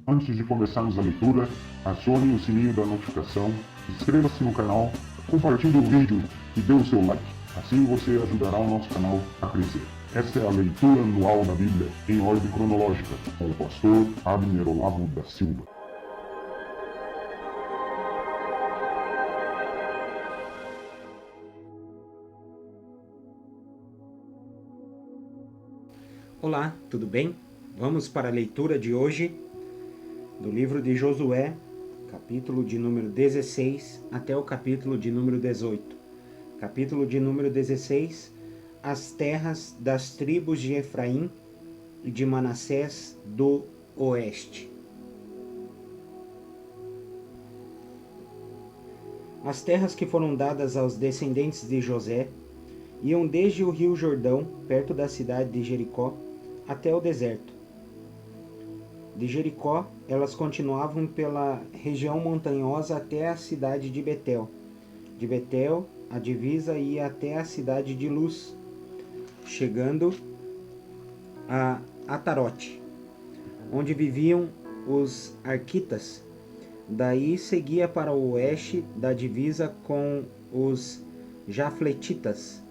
Antes de começarmos a leitura, acione o sininho da notificação, inscreva-se no canal, compartilhe o vídeo e dê o seu like. Assim você ajudará o nosso canal a crescer. Esta é a leitura anual da Bíblia em ordem cronológica, com o pastor Abner Olavo da Silva. Olá, tudo bem? Vamos para a leitura de hoje do livro de Josué, capítulo de número 16 até o capítulo de número 18. Capítulo de número 16, as terras das tribos de Efraim e de Manassés do Oeste. As terras que foram dadas aos descendentes de José iam desde o rio Jordão, perto da cidade de Jericó, até o deserto. De Jericó, elas continuavam pela região montanhosa até a cidade de Betel. De Betel, a divisa ia até a cidade de Luz, chegando a Atarote, onde viviam os arquitas. Daí seguia para o oeste da divisa com os jafletitas,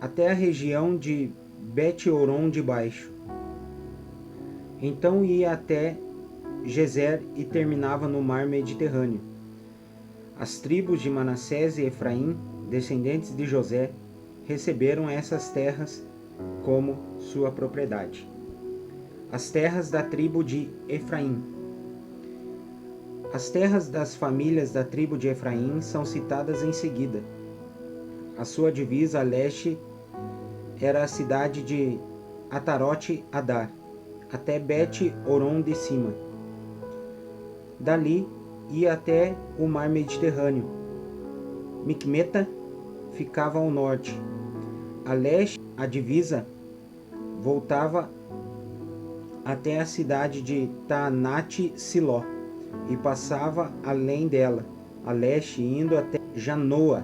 até a região de Bet-Horon de Baixo. Então ia até Gezer e terminava no mar Mediterrâneo. As tribos de Manassés e Efraim, descendentes de José, receberam essas terras como sua propriedade. As terras da tribo de Efraim. As terras das famílias da tribo de Efraim são citadas em seguida. A sua divisa a leste era a cidade de Atarote Adar, até Bet-Horon de cima. Dali ia até o mar Mediterrâneo. Micmeta ficava ao norte. A leste, a divisa voltava até a cidade de Taanate-Siló e passava além dela, a leste, indo até Janoa.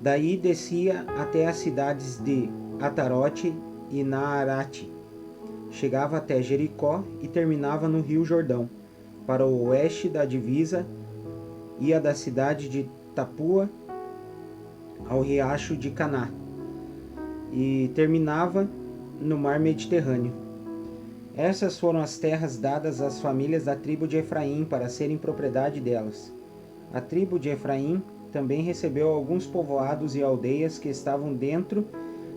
Daí descia até as cidades de Atarote e Naarate. Chegava até Jericó e terminava no rio Jordão. Para o oeste da divisa, ia da cidade de Tapua ao riacho de Caná e terminava no mar Mediterrâneo. Essas foram as terras dadas às famílias da tribo de Efraim para serem propriedade delas. A tribo de Efraim também recebeu alguns povoados e aldeias que estavam dentro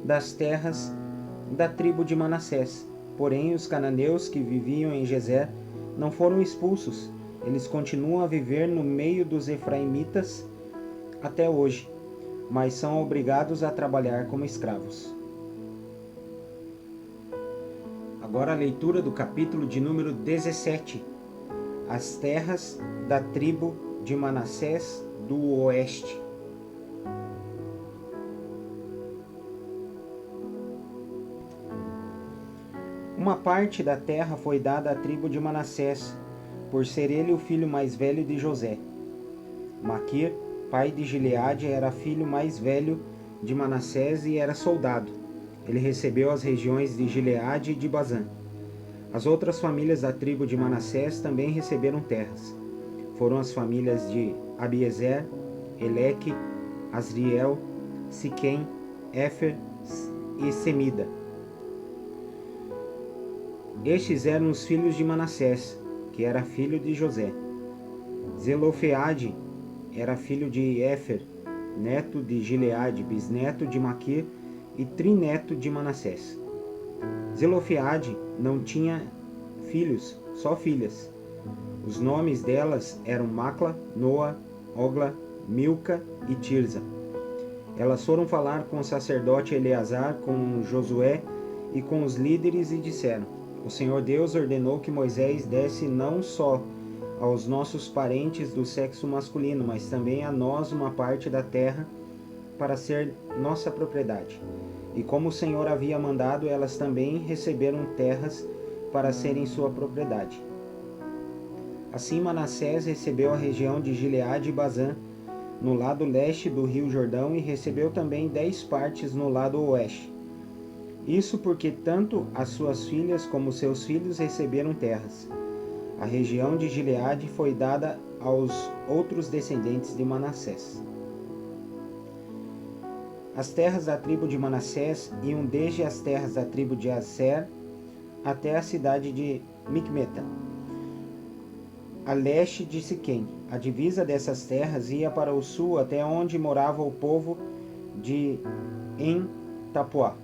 das terras da tribo de Manassés. Porém, os cananeus que viviam em Gezer não foram expulsos. Eles continuam a viver no meio dos efraimitas até hoje, mas são obrigados a trabalhar como escravos. Agora a leitura do capítulo de número 17. As terras da tribo de Manassés do Oeste. Uma parte da terra foi dada à tribo de Manassés, por ser ele o filho mais velho de José. Maquir, pai de Gileade, era filho mais velho de Manassés e era soldado. Ele recebeu as regiões de Gileade e de Bazã. As outras famílias da tribo de Manassés também receberam terras. Foram as famílias de Abiezer, Eleque, Asriel, Siquém, Éfer e Semida. Estes eram os filhos de Manassés, que era filho de José. Zelofeade era filho de Éfer, neto de Gileade, bisneto de Maquir e trineto de Manassés. Zelofeade não tinha filhos, só filhas. Os nomes delas eram Macla, Noa, Ogla, Milca e Tirza. Elas foram falar com o sacerdote Eleazar, com Josué e com os líderes e disseram: O Senhor Deus ordenou que Moisés desse não só aos nossos parentes do sexo masculino, mas também a nós uma parte da terra para ser nossa propriedade. E como o Senhor havia mandado, elas também receberam terras para serem sua propriedade. Assim Manassés recebeu a região de Gileade e Bazã, no lado leste do rio Jordão, e recebeu também 10 partes no lado oeste. Isso porque tanto as suas filhas como seus filhos receberam terras. A região de Gileade foi dada aos outros descendentes de Manassés. As terras da tribo de Manassés iam desde as terras da tribo de Aser até a cidade de Micmeta, a leste de Siquém. A divisa dessas terras ia para o sul até onde morava o povo de En-Tapuá.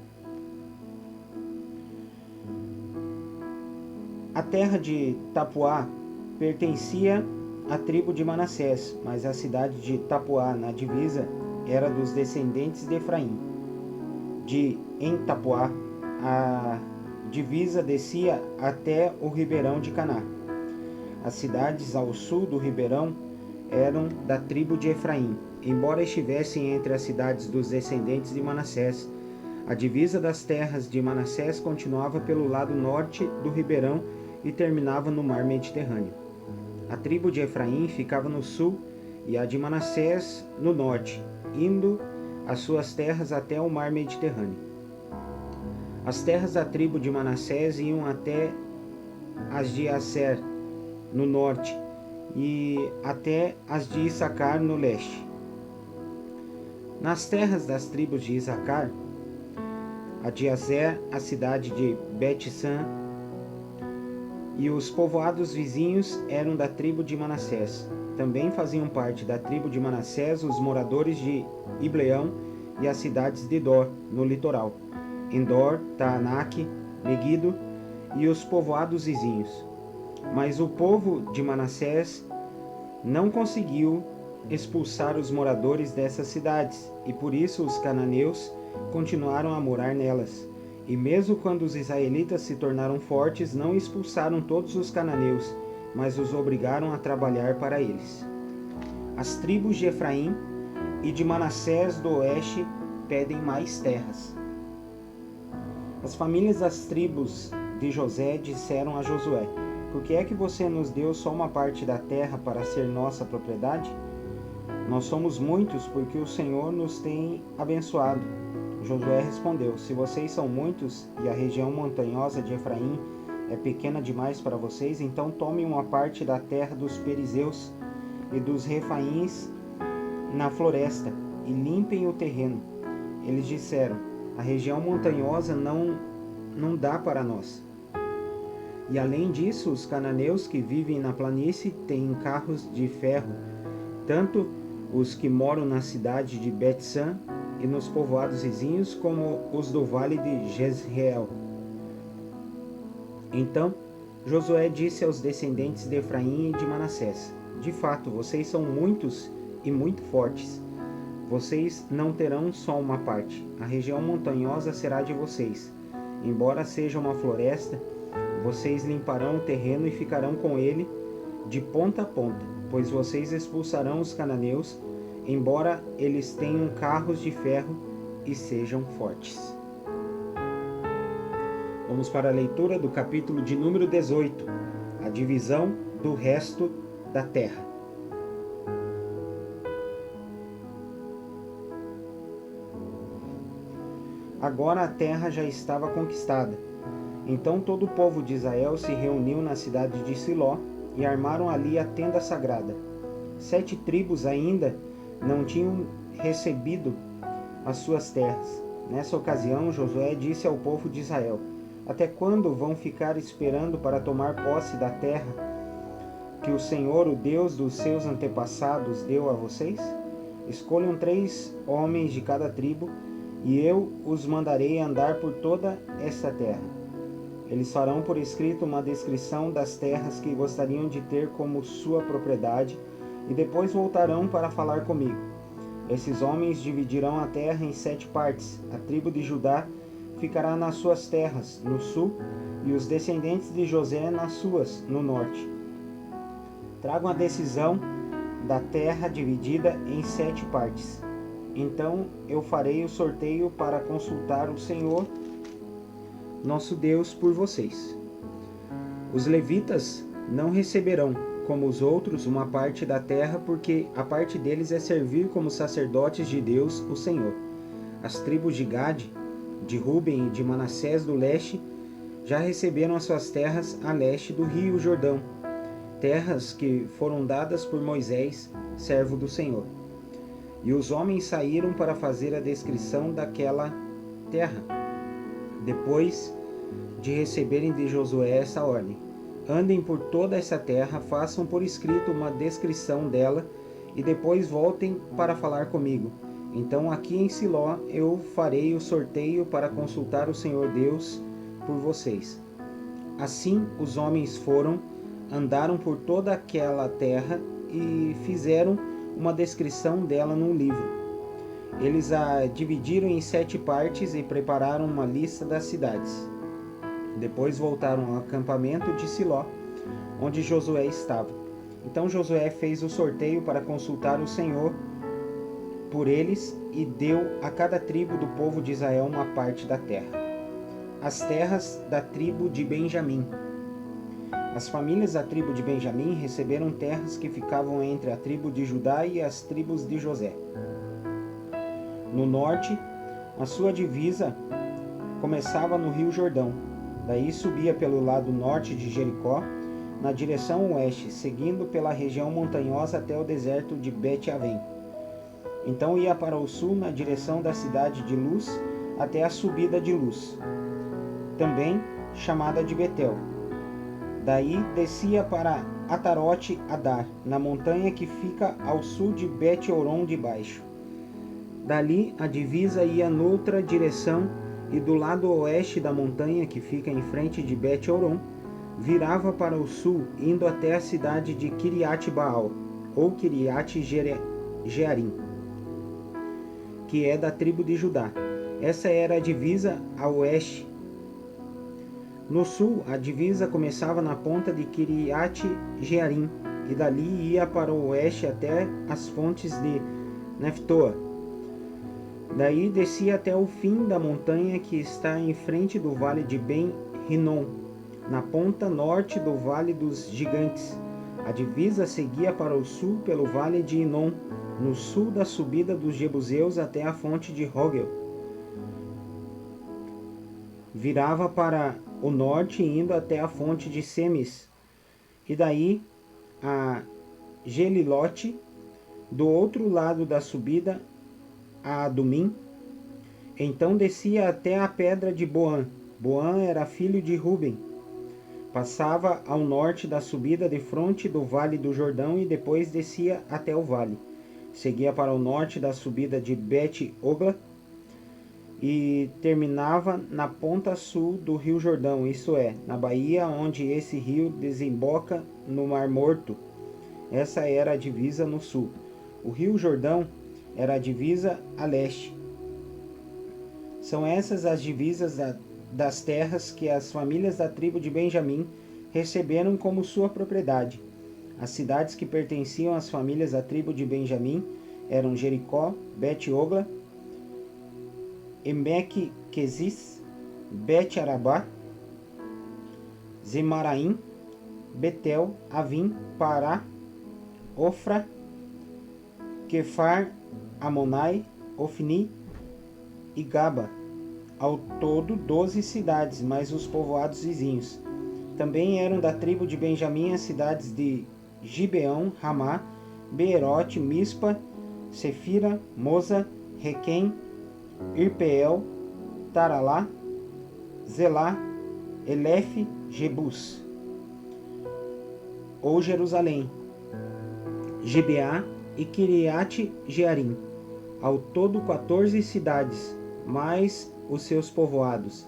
A terra de Tapuá pertencia à tribo de Manassés, mas a cidade de Tapuá, na divisa, era dos descendentes de Efraim. De En-Tapuá, a divisa descia até o ribeirão de Caná. As cidades ao sul do ribeirão eram da tribo de Efraim. Embora estivessem entre as cidades dos descendentes de Manassés, a divisa das terras de Manassés continuava pelo lado norte do ribeirão e terminava no mar Mediterrâneo. A tribo de Efraim ficava no sul e a de Manassés no norte, indo as suas terras até o mar Mediterrâneo. As terras da tribo de Manassés iam até as de Aser no norte e até as de Issacar no leste. Nas terras das tribos de Issacar, a de Aser, a cidade de Bet-San e os povoados vizinhos eram da tribo de Manassés. Também faziam parte da tribo de Manassés os moradores de Ibleão e as cidades de Dor, no litoral, Endor, Taanaque, Megido e os povoados vizinhos. Mas o povo de Manassés não conseguiu expulsar os moradores dessas cidades, e por isso os cananeus continuaram a morar nelas. E mesmo quando os israelitas se tornaram fortes, não expulsaram todos os cananeus, mas os obrigaram a trabalhar para eles. As tribos de Efraim e de Manassés do oeste pedem mais terras. As famílias das tribos de José disseram a Josué: Por que é que você nos deu só uma parte da terra para ser nossa propriedade? Nós somos muitos porque o Senhor nos tem abençoado. Josué respondeu: Se vocês são muitos e a região montanhosa de Efraim é pequena demais para vocês, então tomem uma parte da terra dos perizeus e dos refaíns na floresta e limpem o terreno. Eles disseram: A região montanhosa não dá para nós. E além disso, os cananeus que vivem na planície têm carros de ferro, tanto os que moram na cidade de Bet-San e nos povoados vizinhos, como os do vale de Jezreel. Então Josué disse aos descendentes de Efraim e de Manassés: De fato, vocês são muitos e muito fortes. Vocês não terão só uma parte. A região montanhosa será de vocês. Embora seja uma floresta, vocês limparão o terreno e ficarão com ele de ponta a ponta, pois vocês expulsarão os cananeus, embora eles tenham carros de ferro e sejam fortes. Vamos para a leitura do capítulo de número 18, a divisão do resto da terra. Agora a terra já estava conquistada. Então todo o povo de Israel se reuniu na cidade de Siló e armaram ali a tenda sagrada. 7 tribos ainda não tinham recebido as suas terras. Nessa ocasião, Josué disse ao povo de Israel: Até quando vão ficar esperando para tomar posse da terra que o Senhor, o Deus dos seus antepassados, deu a vocês? Escolham 3 homens de cada tribo, e eu os mandarei andar por toda esta terra. Eles farão por escrito uma descrição das terras que gostariam de ter como sua propriedade, e depois voltarão para falar comigo. Esses homens dividirão a terra em 7 partes. A tribo de Judá ficará nas suas terras, no sul, e os descendentes de José nas suas, no norte. Tragam a decisão da terra dividida em 7 partes. Então eu farei o sorteio para consultar o Senhor, nosso Deus, por vocês. Os levitas não receberão, como os outros, uma parte da terra, porque a parte deles é servir como sacerdotes de Deus, o Senhor. As tribos de Gade, de Ruben e de Manassés do leste já receberam as suas terras a leste do rio Jordão, terras que foram dadas por Moisés, servo do Senhor. E os homens saíram para fazer a descrição daquela terra, depois de receberem de Josué essa ordem: andem por toda essa terra, façam por escrito uma descrição dela, e depois voltem para falar comigo. Então aqui em Siló eu farei o sorteio para consultar o Senhor Deus por vocês. Assim os homens foram, andaram por toda aquela terra e fizeram uma descrição dela num livro. Eles a dividiram em 7 partes e prepararam uma lista das cidades. Depois voltaram ao acampamento de Siló, onde Josué estava. Então Josué fez o sorteio para consultar o Senhor por eles e deu a cada tribo do povo de Israel uma parte da terra. As terras da tribo de Benjamim. As famílias da tribo de Benjamim receberam terras que ficavam entre a tribo de Judá e as tribos de José. No norte, a sua divisa começava no rio Jordão. Daí subia pelo lado norte de Jericó, na direção oeste, seguindo pela região montanhosa até o deserto de Bet-Avém. Então ia para o sul na direção da cidade de Luz até a subida de Luz, também chamada de Betel. Daí descia para Atarote Adar, na montanha que fica ao sul de Bet-Horon de baixo. Dali a divisa ia noutra direção e do lado oeste da montanha que fica em frente de Bet-Horon, virava para o sul, indo até a cidade de Kiriat-Baal, ou Kiriat-Jearim, que é da tribo de Judá. Essa era a divisa a oeste. No sul, a divisa começava na ponta de Kiriat-Jearim, e dali ia para o oeste até as fontes de Neftoa. Daí descia até o fim da montanha que está em frente do vale de Ben-Rinom, na ponta norte do Vale dos Gigantes. A divisa seguia para o sul pelo vale de Inom, no sul da subida dos Jebuseus até a fonte de Rogel. Virava para o norte indo até a fonte de Semes, e daí a Gelilote, do outro lado da subida a Adumim. Então descia até a pedra de Boã. Boã era filho de Ruben. Passava ao norte da subida de fronte do vale do Jordão e depois descia até o vale. Seguia para o norte da subida de Bet-Ogla e terminava na ponta sul do rio Jordão, isto é, na baía onde esse rio desemboca no Mar Morto. Essa era a divisa no sul. O rio Jordão era a divisa a leste. São essas as divisas das terras que as famílias da tribo de Benjamim receberam como sua propriedade. As cidades que pertenciam às famílias da tribo de Benjamim eram Jericó, Bet-Ogla, Emek-Quezis, Bet-Arabá, Zemaraim, Betel, Avim, Pará, Ofra, Quefar, Amonai, Ofni e Gaba. Ao todo 12 cidades, mais os povoados vizinhos. Também eram da tribo de Benjamim as cidades de Gibeão, Ramá, Beerote, Mispa, Sefira, Moza, Requém, Irpeel, Taralá, Zelá, Elefe, Jebus, ou Jerusalém, Gibeá e Kiriat-Jearim. Ao todo 14 cidades, mais os seus povoados.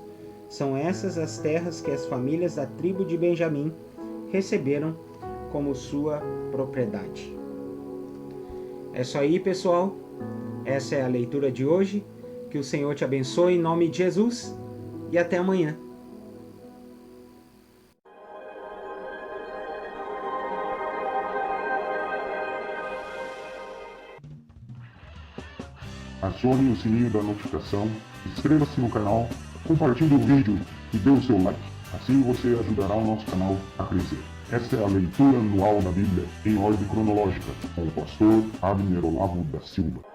São essas as terras que as famílias da tribo de Benjamim receberam como sua propriedade. É isso aí, pessoal. Essa é a leitura de hoje. Que o Senhor te abençoe em nome de Jesus e até amanhã. Acione o sininho da notificação, inscreva-se no canal, compartilhe o vídeo e dê o seu like. Assim você ajudará o nosso canal a crescer. Esta é a leitura anual da Bíblia em ordem cronológica, com o pastor Abner Olavo da Silva.